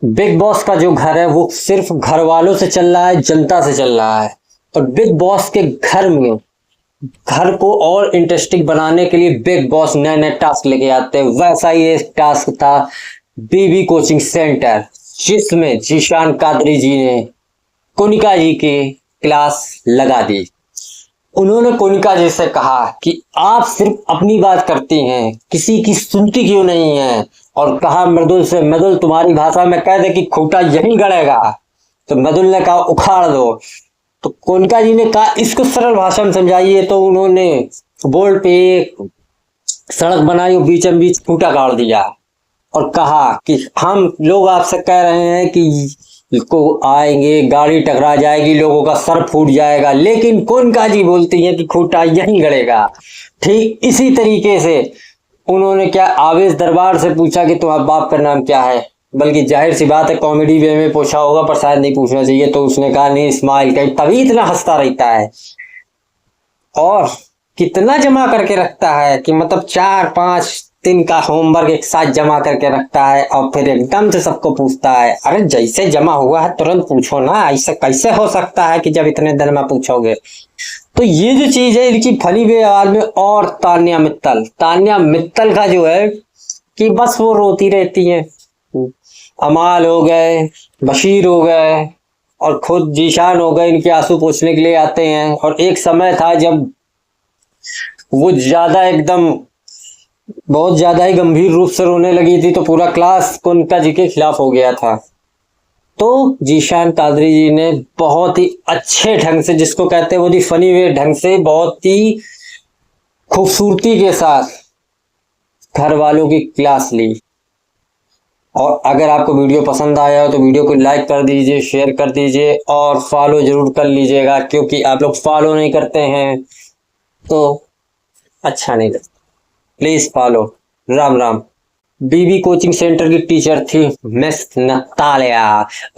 Big boss का जो घर है वो सिर्फ घर वालों से चल रहा है, जनता से चल रहा है। और बिग बॉस के घर में घर को और इंटरेस्टिंग बनाने के लिए बिग बॉस नए नए टास्क लेके आते हैं। वैसा ही एक टास्क था बीबी कोचिंग सेंटर, जिसमें जीशान कादरी जी ने कोनिका जी की क्लास लगा दी। उन्होंने कोनिका जी से कहा कि आप सिर्फ अपनी बात करती हैं, किसी की सुनती क्यों नहीं है। और कहा मृदुल से, मृदुल तुम्हारी भाषा में कह दे कि खूंटा यहीं गड़ेगा। तो मृदुल ने कहा उखाड़ दो। तो कोनिका जी ने कहा इसको सरल भाषा में समझाइए। तो उन्होंने बोर्ड पे एक सड़क बनाई और बीचों बीच खूंटा गाड़ दिया और कहा कि हम लोग आपसे कह रहे हैं कि को आएंगे, गाड़ी टकरा जाएगी, लोगों का सर फूट जाएगा, लेकिन कोनिका जी बोलती हैं कि खूंटा यहीं गड़ेगा। ठीक इसी तरीके से उन्होंने क्या आवेश दरबार से पूछा कि तुम्हारे बाप का नाम क्या है, बल्कि जाहिर सी बात है कॉमेडी वे में पूछा होगा पर शायद नहीं पूछना चाहिए। तो उसने कहा नहीं इस्माइल, कहीं तभी इतना हंसता रहता है और कितना जमा करके रखता है कि मतलब 4-5 दिन का होमवर्क एक साथ जमा करके रखता है और फिर एकदम से सबको पूछता है। अरे जैसे जमा हुआ है तुरंत पूछो ना, ऐसा कैसे हो सकता है कि जब इतने दिन में पूछोगे। तो ये जो चीज है इनकी फनी वे आवाज में। और तान्या मित्तल का जो है कि बस वो रोती रहती है। अमाल हो गए, बशीर हो गए और खुद जीशान हो गए, इनके आंसू पोंछने के लिए आते हैं। और एक समय था जब वो ज्यादा एकदम बहुत ज्यादा ही गंभीर रूप से रोने लगी थी तो पूरा क्लास कोनिका जी के खिलाफ हो गया था। तो जीशान कादरी जी ने बहुत ही अच्छे ढंग से, जिसको कहते हैं बहुत ही फनी वे ढंग से, बहुत ही खूबसूरती के साथ घर वालों की क्लास ली। और अगर आपको वीडियो पसंद आया हो तो वीडियो को लाइक कर दीजिए, शेयर कर दीजिए और फॉलो जरूर कर लीजिएगा, क्योंकि आप लोग फॉलो नहीं करते हैं तो अच्छा नहीं लगता। Please follow. Ram Ram. BB coaching centre की टीचर थी मिस नतालिया।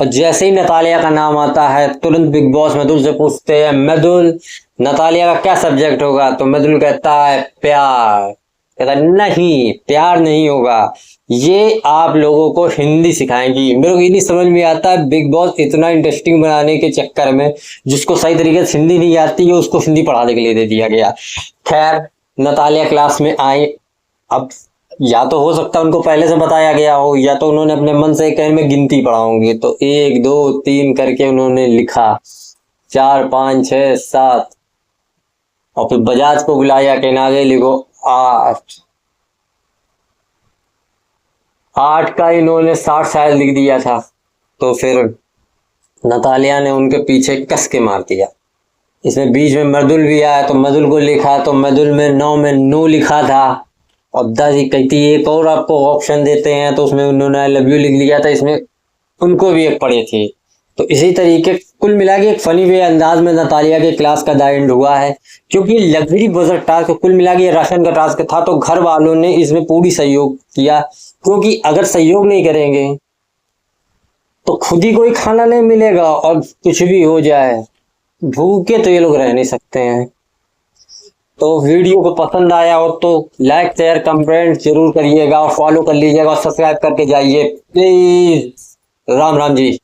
और जैसे ही नतालिया का नाम आता है तुरंत बिग बॉस मृदुल से पूछते हैं मृदुल नतालिया का क्या सब्जेक्ट होगा। तो मृदुल कहता है प्यार। कहता है नहीं, प्यार नहीं होगा, ये आप लोगों को हिंदी सिखाएंगी। मेरे को ये नहीं समझ में आता है बिग बॉस इतना इंटरेस्टिंग बनाने के चक्कर में जिसको सही तरीके से हिंदी नहीं आती है उसको हिंदी पढ़ाने के लिए दे दिया गया। खैर नतालिया क्लास में आई। अब या तो हो सकता है उनको पहले से बताया गया हो या तो उन्होंने अपने मन से कहीं में गिनती पढ़ाऊंगी। तो 1 2 3 करके उन्होंने लिखा 4 5 6 7 और फिर बजाज को बुलाया कि आगे लिखो 8। 8 का इन्होंने 60 शायद लिख दिया था। तो फिर नतालिया ने उनके पीछे कस के मार दिया। इसमें बीच में मृदुल भी आया तो मृदुल को लिखा तो मृदुल में 9 में नो लिखा था। और दादी कहती एक और आपको ऑप्शन देते हैं तो उसमें उन्होंने आई लव यू लिख लिया था। इसमें उनको भी एक पड़ी थी। तो इसी तरीके कुल मिला के एक फनी वे अंदाज में नतालिया के क्लास का द एंड हुआ है। क्योंकि लग्जरी बजट टास्क कुल मिला के राशन का टास्क था तो घर वालों ने इसमें पूरी सहयोग किया। क्योंकि अगर सहयोग नहीं करेंगे तो खुद ही कोई खाना नहीं मिलेगा और कुछ भी हो जाए भूखे तो ये लोग रह नहीं सकते हैं। तो वीडियो को पसंद आया हो तो लाइक शेयर कमेंट जरूर करिएगा और फॉलो कर लीजिएगा और सब्सक्राइब करके जाइए प्लीज। राम राम जी।